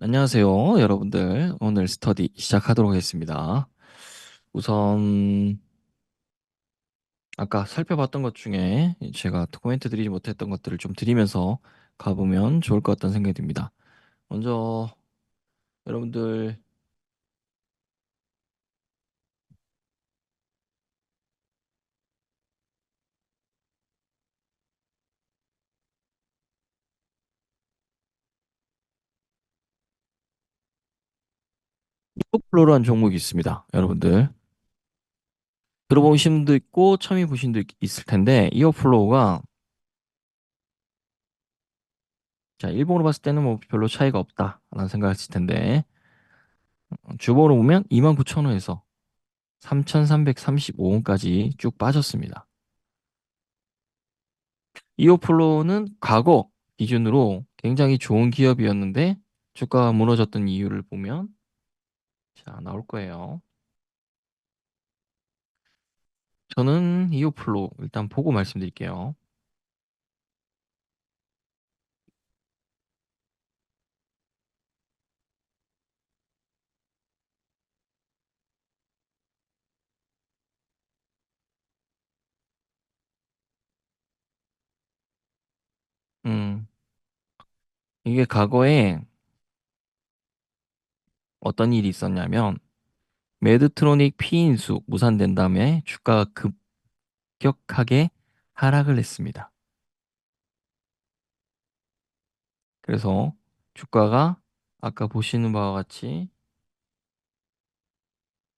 안녕하세요, 여러분들. 오늘 스터디 시작하도록 하겠습니다. 우선 아까 살펴봤던 것 중에 제가 코멘트 드리지 못했던 것들을 좀 드리면서 가보면 좋을 것 같다는 생각이 듭니다. 먼저 여러분들 이오플로우라는 종목이 있습니다. 여러분들 들어보신 분도 있고 처음 보신 분도 있을 텐데 이오플로우가 자 일봉으로 봤을 때는 뭐 별로 차이가 없다라는 생각했을 텐데 주봉으로 보면 29,000원에서 3,335원까지 쭉 빠졌습니다. 이오플로는 과거 기준으로 굉장히 좋은 기업이었는데 주가가 무너졌던 이유를 보면 자, 나올 거예요. 저는 이오플로 일단 보고 말씀드릴게요. 음, 이게 과거에 어떤 일이 있었냐면 매드트로닉 피인수 무산된 다음에 주가가 급격하게 하락을 했습니다. 그래서 주가가 아까 보시는 바와 같이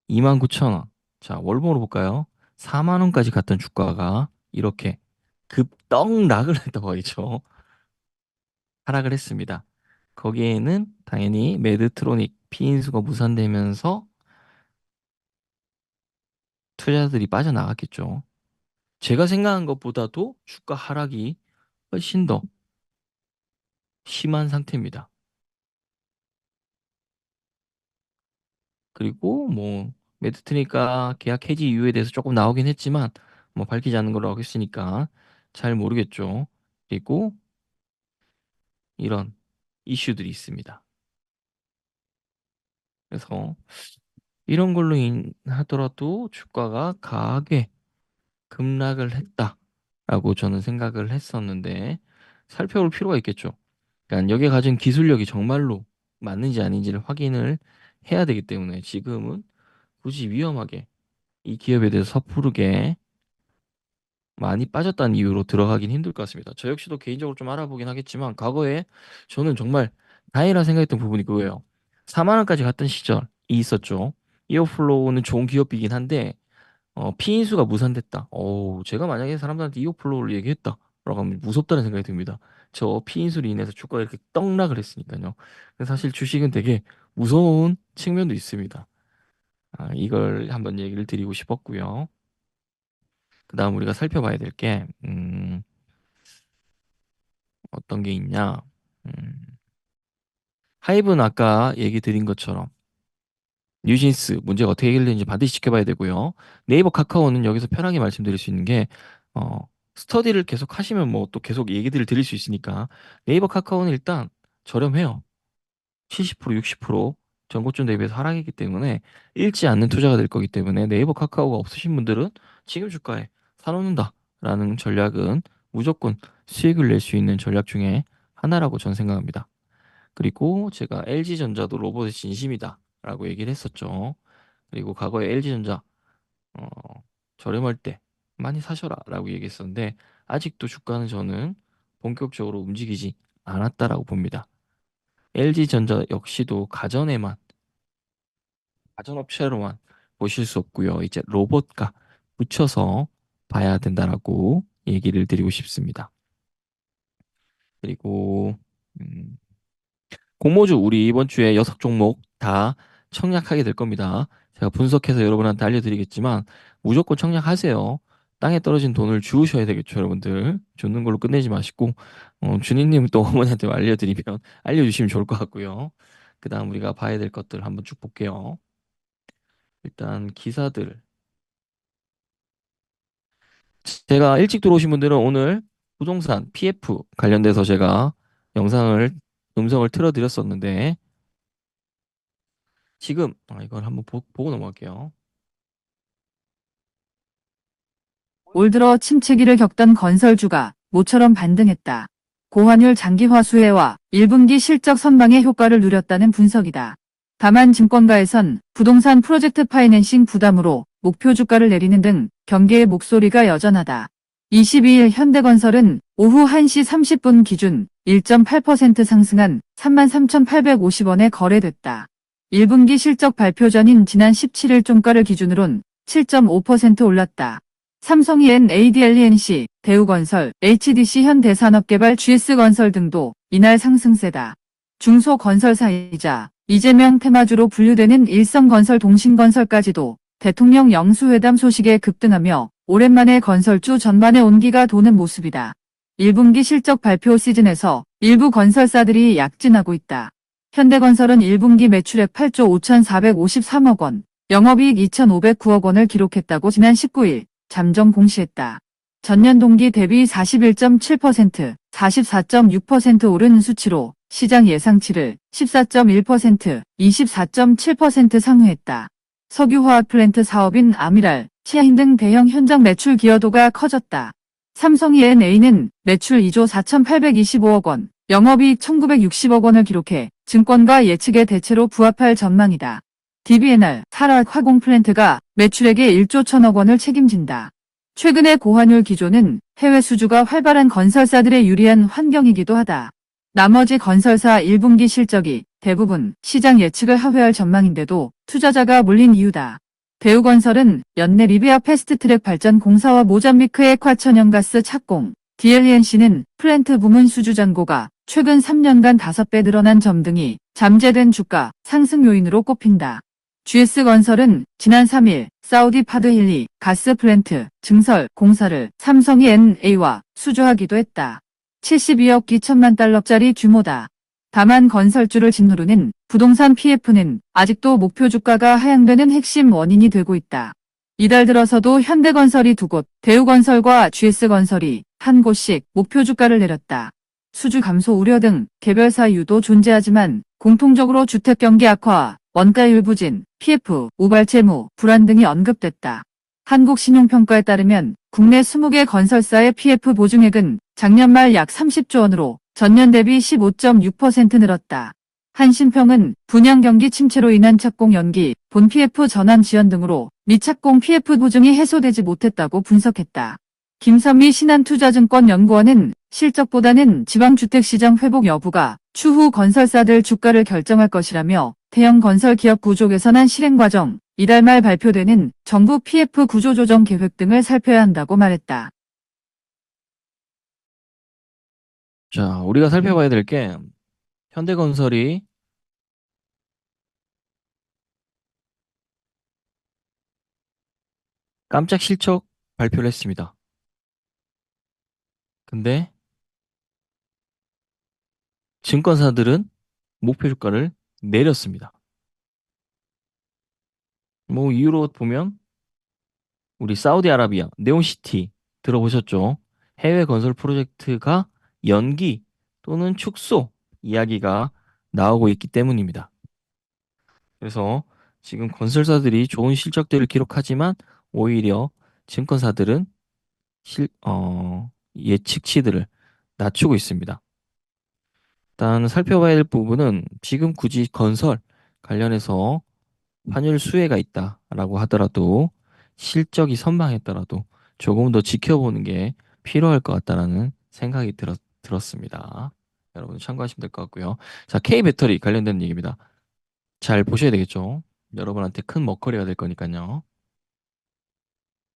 29,000원. 자, 월봉으로 볼까요? 4만 원까지 갔던 주가가 이렇게 급떡락을 했다고 하죠. 하락을 했습니다. 거기에는 당연히 매드트로닉 피인수가 무산되면서 투자자들이 빠져나갔겠죠. 제가 생각한 것보다도 주가 하락이 훨씬 더 심한 상태입니다. 그리고 뭐 매드트로닉과 계약 해지 이유에 대해서 조금 나오긴 했지만 뭐 밝히지 않는 걸로 알고 있으니까 잘 모르겠죠. 그리고 이런 이슈들이 있습니다. 그래서 이런 걸로 인하더라도 주가가 강하게 급락을 했다라고 저는 생각을 했었는데 살펴볼 필요가 있겠죠. 그러니까 여기에 가진 기술력이 정말로 맞는지 아닌지를 확인을 해야 되기 때문에 지금은 굳이 위험하게 이 기업에 대해서 섣부르게 많이 빠졌다는 이유로 들어가긴 힘들 것 같습니다. 저 역시도 개인적으로 좀 알아보긴 하겠지만 과거에 저는 정말 다행이라 생각했던 부분이 그거예요. 4만 원까지 갔던 시절이 있었죠. 이어플로우는 좋은 기업이긴 한데 피인수가 무산됐다. 제가 만약에 사람들한테 이오플로우를 얘기했다. 라고 하면 무섭다는 생각이 듭니다. 저 피인수로 인해서 주가가 이렇게 떡락을 했으니까요. 근데 사실 주식은 되게 무서운 측면도 있습니다. 이걸 한번 얘기를 드리고 싶었고요. 그 다음 우리가 살펴봐야 될 게, 어떤 게 있냐. 음, 하이브는 아까 얘기 드린 것처럼 뉴진스 문제가 어떻게 해결되는지 반드시 지켜봐야 되고요. 네이버 카카오는 여기서 편하게 말씀드릴 수 있는 게 어, 스터디를 계속 하시면 뭐 또 계속 얘기들을 드릴 수 있으니까 네이버 카카오는 일단 저렴해요. 70% 60% 전고점 대비해서 하락했기 때문에 잃지 않는 투자가 될 거기 때문에 네이버 카카오가 없으신 분들은 지금 주가에 사놓는다라는 전략은 무조건 수익을 낼 수 있는 전략 중에 하나라고 저는 생각합니다. 그리고 제가 LG전자도 로봇의 진심이다라고 얘기를 했었죠. 그리고 과거에 LG전자 어, 저렴할 때 많이 사셔라라고 얘기했었는데 아직도 주가는 저는 본격적으로 움직이지 않았다라고 봅니다. LG전자 역시도 가전업체로만 보실 수 없고요. 이제 로봇과 붙여서 봐야 된다라고 얘기를 드리고 싶습니다. 그리고 음, 공모주 우리 이번 주에 6종목 다 청약하게 될 겁니다. 제가 분석해서 여러분한테 알려드리겠지만 무조건 청약하세요. 땅에 떨어진 돈을 주우셔야 되겠죠, 여러분들. 주는 걸로 끝내지 마시고 주니님 또 어머니한테 알려드리면 알려주시면 좋을 것 같고요. 그다음 우리가 봐야 될 것들 한번 쭉 볼게요. 일단 기사들. 제가 일찍 들어오신 분들은 오늘 부동산 PF 관련돼서 제가 영상을 음성을 틀어드렸었는데 지금 이걸 한번 보고 넘어갈게요. 올 들어 침체기를 겪던 건설주가 모처럼 반등했다. 고환율 장기화 수혜와 1분기 실적 선방의 효과를 누렸다는 분석이다. 다만 증권가에선 부동산 프로젝트 파이낸싱 부담으로 목표 주가를 내리는 등 경계의 목소리가 여전하다. 22일 현대건설은 오후 1시 30분 기준 1.8% 상승한 33,850원에 거래됐다. 1분기 실적 발표 전인 지난 17일 종가를 기준으론 7.5% 올랐다. 삼성이 NADLENC, 대우건설, HDC 현대산업개발 GS건설 등도 이날 상승세다. 중소건설사이자 이재명 테마주로 분류되는 일성건설 동신건설까지도 대통령 영수회담 소식에 급등하며 오랜만에 건설주 전반에 온기가 도는 모습이다. 1분기 실적 발표 시즌에서 일부 건설사들이 약진하고 있다. 현대건설은 1분기 매출액 8조 5,453억 원, 영업이익 2,509억 원을 기록했다고 지난 19일 잠정 공시했다. 전년 동기 대비 41.7%, 44.6% 오른 수치로 시장 예상치를 14.1%, 24.7% 상회했다. 석유화학 플랜트 사업인 아미랄, 치아인 등 대형 현장 매출 기여도가 커졌다. 삼성이 N.A는 매출 2조 4,825억 원, 영업이익 1,960억 원을 기록해 증권가 예측에 대체로 부합할 전망이다. DBNR, 사락 화공 플랜트가 매출액의 1조 1,000억 원을 책임진다. 최근의 고환율 기조는 해외 수주가 활발한 건설사들의 유리한 환경이기도 하다. 나머지 건설사 1분기 실적이 대부분 시장 예측을 하회할 전망인데도 투자자가 몰린 이유다. 대우건설은 연내 리비아 패스트트랙 발전 공사와 모잠비크 액화천연가스 착공, DLENC는 플랜트 부문 수주 잔고가 최근 3년간 5배 늘어난 점 등이 잠재된 주가 상승 요인으로 꼽힌다. GS건설은 지난 3일 사우디 파드힐리 가스 플랜트 증설 공사를 삼성이 NA와 수주하기도 했다. 72억 2천만 달러짜리 규모다. 다만 건설주를 짓누르는 부동산 PF는 아직도 목표 주가가 하향되는 핵심 원인이 되고 있다. 이달 들어서도 현대건설이 2곳, 대우건설과 GS건설이 1곳씩 목표 주가를 내렸다. 수주 감소 우려 등 개별사 이유도 존재하지만 공통적으로 주택 경기 악화와 원가율 부진, PF, 우발 채무, 불안 등이 언급됐다. 한국신용평가에 따르면 국내 20개 건설사의 PF 보증액은 작년 말 약 30조 원으로 전년 대비 15.6% 늘었다. 한신평은 분양 경기 침체로 인한 착공 연기, 본 PF 전환 지연 등으로 미착공 PF 보증이 해소되지 못했다고 분석했다. 김선미 신한투자증권연구원은 실적보다는 지방주택시장 회복 여부가 추후 건설사들 주가를 결정할 것이라며 대형 건설 기업 구조 개선안 실행 과정, 이달 말 발표되는 정부 PF 구조 조정 계획 등을 살펴야 한다고 말했다. 자, 우리가 살펴봐야 될 게 현대건설이 깜짝 실적 발표를 했습니다. 근데 증권사들은 목표 주가를 내렸습니다. 뭐 이유로 보면 우리 사우디아라비아 네온시티 들어보셨죠? 해외 건설 프로젝트가 연기 또는 축소 이야기가 나오고 있기 때문입니다. 그래서 지금 건설사들이 좋은 실적들을 기록하지만 오히려 증권사들은 예측치들을 낮추고 있습니다. 일단 살펴봐야 될 부분은 지금 굳이 건설 관련해서 환율 수혜가 있다라고 하더라도 실적이 선방했더라도 조금 더 지켜보는 게 필요할 것 같다라는 생각이 들었습니다. 여러분 참고하시면 될 것 같고요. 자, K 배터리 관련된 얘기입니다. 잘 보셔야 되겠죠? 여러분한테 큰 먹거리가 될 거니까요.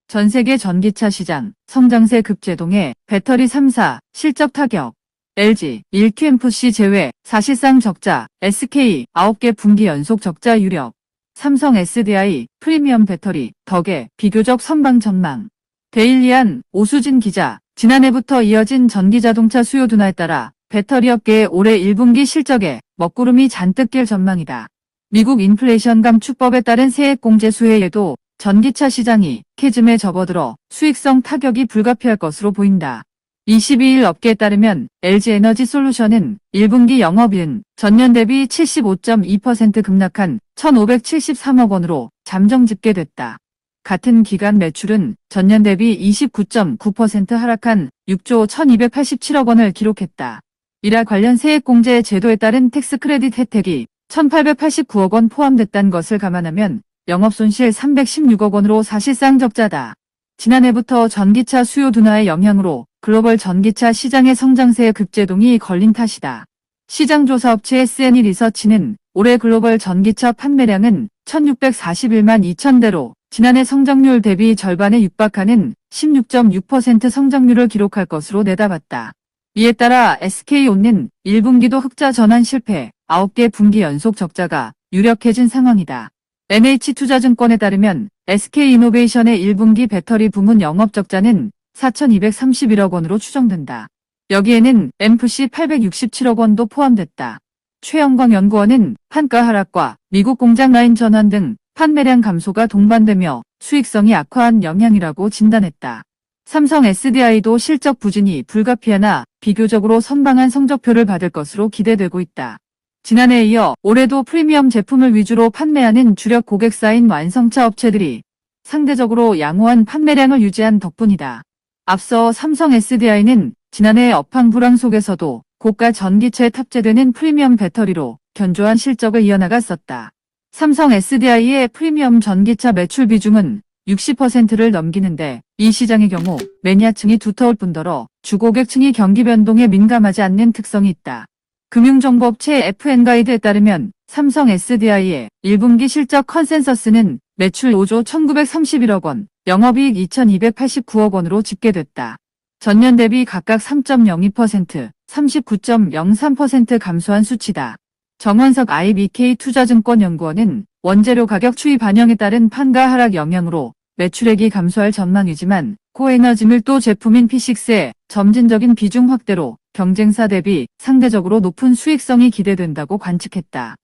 전 세계 전기차 시장, 성장세 급제동에 배터리 3사, 실적 타격. LG, 일큐엠프C 제외, 사실상 적자, SK, 9개 분기 연속 적자 유력. 삼성 SDI, 프리미엄 배터리, 덕에, 비교적 선방 전망. 데일리안, 오수진 기자, 지난해부터 이어진 전기자동차 수요 둔화에 따라 배터리 업계의 올해 1분기 실적에 먹구름이 잔뜩 낄 전망이다. 미국 인플레이션 감축법에 따른 세액공제 수혜에도 전기차 시장이 캐즘에 접어들어 수익성 타격이 불가피할 것으로 보인다. 22일 업계에 따르면 LG에너지 솔루션은 1분기 영업이익은 전년 대비 75.2% 급락한 1,573억 원으로 잠정 집계됐다. 같은 기간 매출은 전년 대비 29.9% 하락한 6조 1,287억 원을 기록했다. 이라 관련 세액공제 제도에 따른 텍스 크레딧 혜택이 1,889억 원 포함됐다는 것을 감안하면 영업손실 316억 원으로 사실상 적자다. 지난해부터 전기차 수요 둔화의 영향으로 글로벌 전기차 시장의 성장세에 급제동이 걸린 탓이다. 시장조사업체 SNE 리서치는 올해 글로벌 전기차 판매량은 1641만 2천 대로 지난해 성장률 대비 절반에 육박하는 16.6% 성장률을 기록할 것으로 내다봤다. 이에 따라 SK온는 1분기도 흑자 전환 실패, 9개 분기 연속 적자가 유력해진 상황이다. NH투자증권에 따르면 SK이노베이션의 1분기 배터리 부문 영업적자는 4,231억 원으로 추정된다. 여기에는 MFC 867억 원도 포함됐다. 최영광 연구원은 판가 하락과 미국 공장 라인 전환 등 판매량 감소가 동반되며 수익성이 악화한 영향이라고 진단했다. 삼성 SDI도 실적 부진이 불가피하나 비교적으로 선방한 성적표를 받을 것으로 기대되고 있다. 지난해에 이어 올해도 프리미엄 제품을 위주로 판매하는 주력 고객사인 완성차 업체들이 상대적으로 양호한 판매량을 유지한 덕분이다. 앞서 삼성 SDI는 지난해 업황 불황 속에서도 고가 전기차에 탑재되는 프리미엄 배터리로 견조한 실적을 이어나갔었다. 삼성 SDI의 프리미엄 전기차 매출 비중은 60%를 넘기는데 이 시장의 경우 매니아층이 두터울 뿐더러 주고객층이 경기 변동에 민감하지 않는 특성이 있다. 금융정보업체 FN가이드에 따르면 삼성 SDI의 1분기 실적 컨센서스는 매출 5조 1931억 원, 영업이익 2289억 원으로 집계됐다. 전년 대비 각각 3.02%, 39.03% 감소한 수치다. 정원석 IBK 투자증권 연구원은 원재료 가격 추이 반영에 따른 판가 하락 영향으로 매출액이 감소할 전망이지만 고에너지 밀도 제품인 P6의 점진적인 비중 확대로 경쟁사 대비 상대적으로 높은 수익성이 기대된다고 관측했다.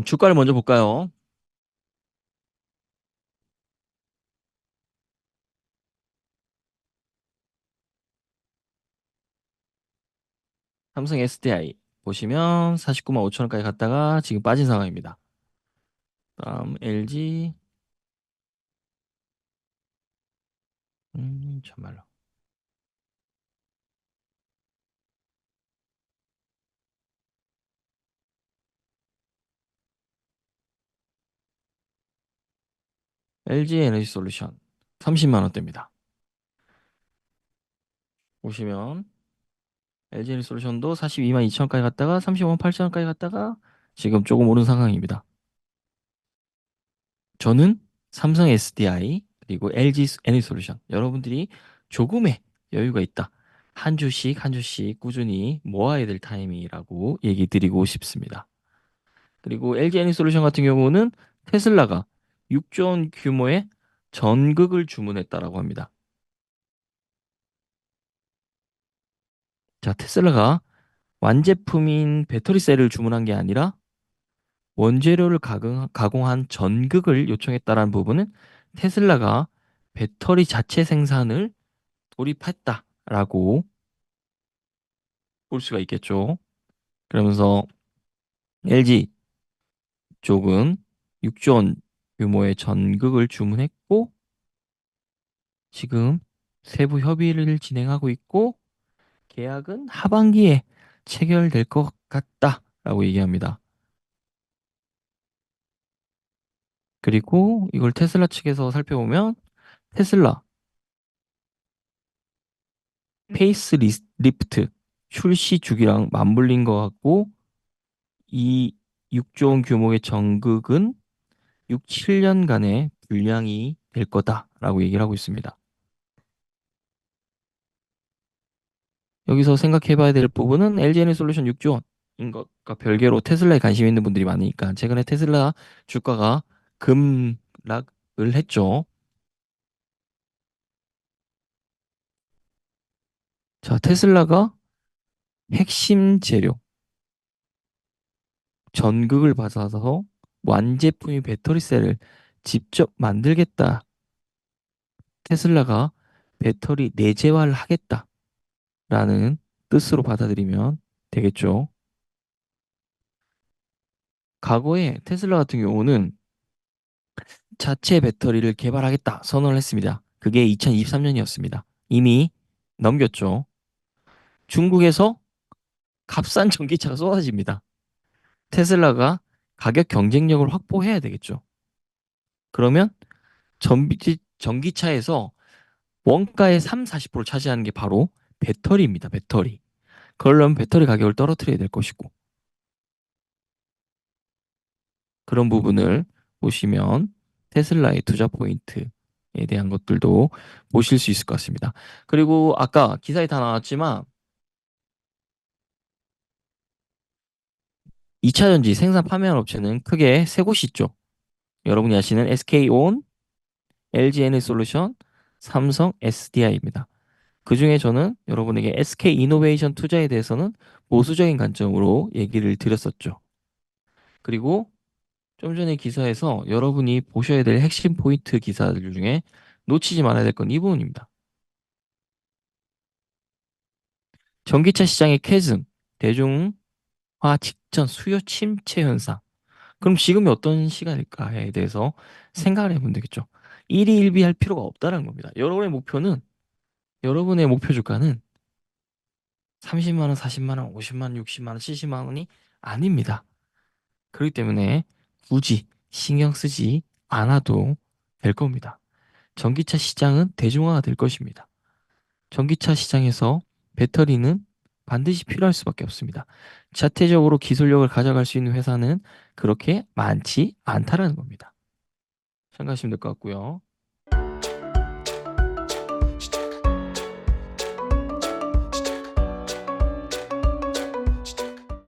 주가를 먼저 볼까요? 삼성 SDI 보시면 49만 5천 원까지 갔다가 지금 빠진 상황입니다. 다음 LG, 참말로. LG 에너지 솔루션 30만 원대입니다. 보시면 LG 에너지 솔루션도 42만 2천 원까지 갔다가 35만 8천 원까지 갔다가 지금 조금 오른 상황입니다. 저는 삼성 SDI 그리고 LG 에너지 솔루션 여러분들이 조금의 여유가 있다. 한 주씩 한 주씩 꾸준히 모아야 될 타임이라고 얘기 드리고 싶습니다. 그리고 LG 에너지 솔루션 같은 경우는 테슬라가 6조 원 규모의 전극을 주문했다라고 합니다. 자, 테슬라가 완제품인 배터리셀을 주문한 게 아니라 원재료를 가공한 전극을 요청했다라는 부분은 테슬라가 배터리 자체 생산을 돌입했다라고 볼 수가 있겠죠. 그러면서 LG 쪽은 6조 원 규모의 전극을 주문했고 지금 세부 협의를 진행하고 있고 계약은 하반기에 체결될 것 같다라고 얘기합니다. 그리고 이걸 테슬라 측에서 살펴보면 테슬라 페이스 리프트 출시 주기랑 맞물린 것 같고 이 6조 원 규모의 전극은 6, 7년간의 분량이 될 거다라고 얘기를 하고 있습니다. 여기서 생각해 봐야 될 부분은 LG 에너솔루션 6조 원인 것과 별개로 테슬라에 관심 있는 분들이 많으니까 최근에 테슬라 주가가 급락을 했죠. 자, 테슬라가 핵심 재료 전극을 받아서 완제품인 배터리셀을 직접 만들겠다. 테슬라가 배터리 내재화를 하겠다라는 뜻으로 받아들이면 되겠죠. 과거에 테슬라 같은 경우는 자체 배터리를 개발하겠다 선언을 했습니다. 그게 2023년이었습니다. 이미 넘겼죠. 중국에서 값싼 전기차가 쏟아집니다. 테슬라가 가격 경쟁력을 확보해야 되겠죠. 그러면 전기차에서 원가의 3, 40%를 차지하는 게 바로 배터리입니다. 배터리. 그러려면 배터리 가격을 떨어뜨려야 될 것이고 그런 부분을 보시면 테슬라의 투자 포인트에 대한 것들도 보실 수 있을 것 같습니다. 그리고 아까 기사에 다 나왔지만 2차 전지 생산 판매하는 업체는 크게 세 곳이 있죠. 여러분이 아시는 SK온, LG 에너솔루션, 삼성 SDI입니다. 그중에 저는 여러분에게 SK 이노베이션 투자에 대해서는 보수적인 관점으로 얘기를 드렸었죠. 그리고 좀 전에 기사에서 여러분이 보셔야 될 핵심 포인트 기사들 중에 놓치지 말아야 될 건 이 부분입니다. 전기차 시장의 캐즘, 대중화 직전 수요 침체 현상. 그럼 지금이 어떤 시간일까에 대해서 생각을 해보면 되겠죠. 일희일비할 필요가 없다는 겁니다. 여러분의 목표 주가는 30만 원, 40만 원, 50만 원, 60만 원, 70만 원이 아닙니다. 그렇기 때문에 굳이 신경 쓰지 않아도 될 겁니다. 전기차 시장은 대중화가 될 것입니다. 전기차 시장에서 배터리는 반드시 필요할 수밖에 없습니다. 자체적으로 기술력을 가져갈 수 있는 회사는 그렇게 많지 않다라는 겁니다. 생각하시면 될 것 같고요.